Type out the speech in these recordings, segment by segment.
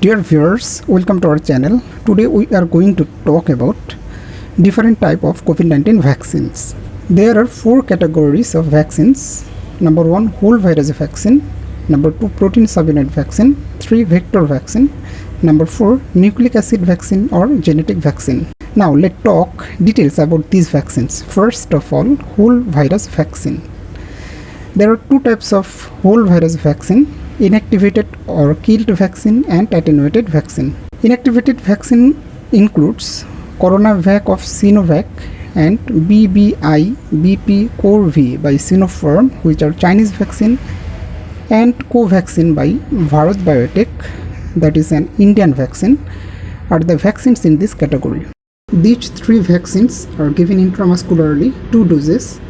Dear viewers, welcome to our channel. Today we are going to talk about different type of COVID-19 vaccines. There are 4 categories of vaccines. Number 1, whole virus vaccine. Number 2, protein subunit vaccine. 3, vector vaccine. Number 4, nucleic acid vaccine or genetic vaccine. Now let's talk details about these vaccines. First of all, whole virus vaccine. There are 2 types of whole virus vaccine: inactivated or killed vaccine and attenuated vaccine. Inactivated vaccine includes CoronaVac of Sinovac and BBI-BP-CoV by Sinopharm, which are Chinese vaccine, and Covaxin by Bharat Biotech, that is an Indian vaccine, are the vaccines in this category. These 3 vaccines are given intramuscularly, 2 doses.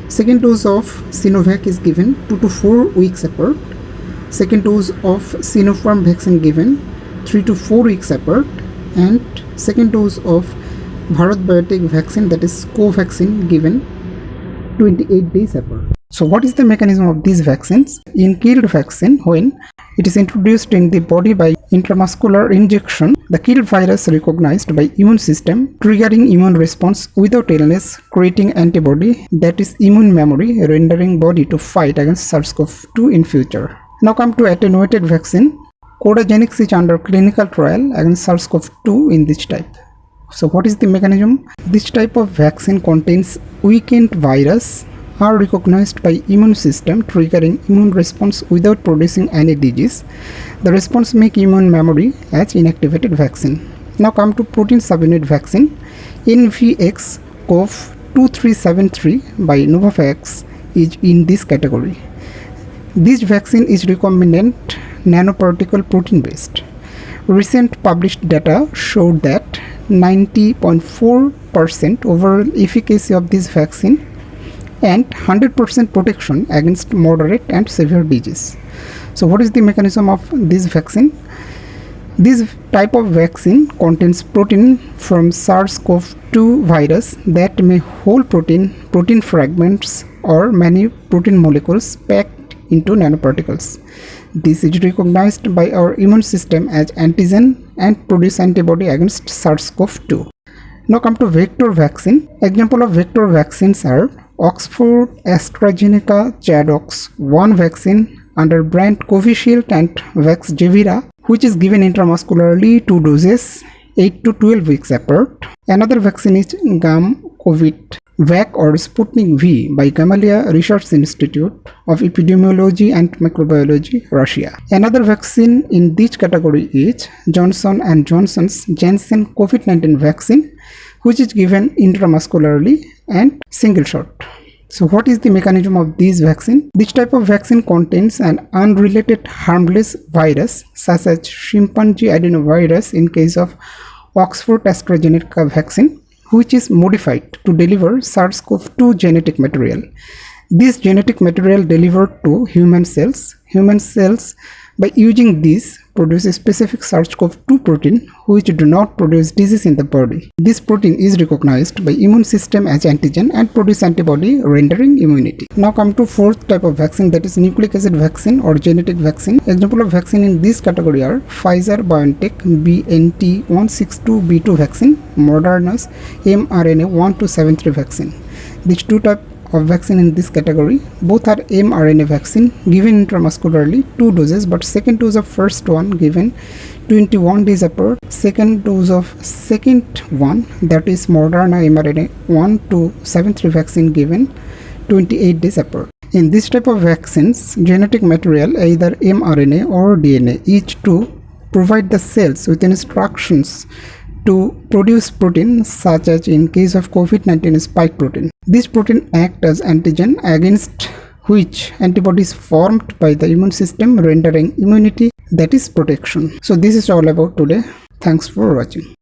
Second dose of Sinovac is given 2 to 4 weeks apart. Second dose of Sinopharm vaccine given 3 to 4 weeks apart, and second dose of Bharat Biotech vaccine, that is Covaxin, given 28 days apart. So what is the mechanism of these vaccines? In killed vaccine, when it is introduced in the body by intramuscular injection, the killed virus recognized by immune system, triggering immune response without illness, creating antibody, that is immune memory, rendering body to fight against SARS-CoV-2 in future. Now come to attenuated vaccine. Codagenix is under clinical trial against SARS-CoV-2 in this type. So what is the mechanism? This type of vaccine contains weakened virus are recognized by immune system, triggering immune response without producing any disease. The response make immune memory as inactivated vaccine. Now come to protein subunit vaccine. NVX-CoV2373 by Novavax is in this category. This vaccine is recombinant nanoparticle protein based. Recent published data showed that 90.4% overall efficacy of this vaccine and 100% protection against moderate and severe disease. So what is the mechanism of this vaccine? This type of vaccine contains protein from SARS-CoV-2 virus that may hold protein fragments or many protein molecules packed into nanoparticles. This is recognized by our immune system as antigen and produce antibody against SARS-CoV-2. Now come to vector vaccine. Example of vector vaccines are Oxford AstraZeneca ChAdOx1 vaccine under brand Covishield and Vaxzevria, which is given intramuscularly, 2 doses, 8 to 12 weeks apart. Another vaccine is GAM-COVID-Vac or Sputnik V by Gamaleya Research Institute of Epidemiology and Microbiology, Russia. Another vaccine in this category is Johnson & Johnson's Janssen COVID-19 vaccine, which is given intramuscularly and single shot. So what is the mechanism of this vaccine? This type of vaccine contains an unrelated harmless virus such as chimpanzee adenovirus in case of Oxford AstraZeneca vaccine, which is modified to deliver SARS-CoV-2 genetic material. This genetic material delivered to human cells. Human cells, by using this, produce a specific SARS-CoV-2 protein which do not produce disease in the body. This protein is recognized by immune system as antigen and produce antibody, rendering immunity. Now come to 4th type of vaccine, that is nucleic acid vaccine or genetic vaccine. Example of vaccine in this category are Pfizer-BioNTech BNT162b2 vaccine, Moderna's mRNA-1273 vaccine. These 2 types of vaccine in this category, both are mRNA vaccine given intramuscularly, 2 doses, but second dose of first one given 21 days apart. Second dose of second one, that is Moderna mRNA-1273 vaccine, given 28 days apart. In this type of vaccines, genetic material, either mRNA or DNA, is to provide the cells with instructions to produce protein, such as in case of COVID-19 spike protein. This protein acts as antigen against which antibodies formed by the immune system, rendering immunity, that is protection. So this is all about today. Thanks for watching.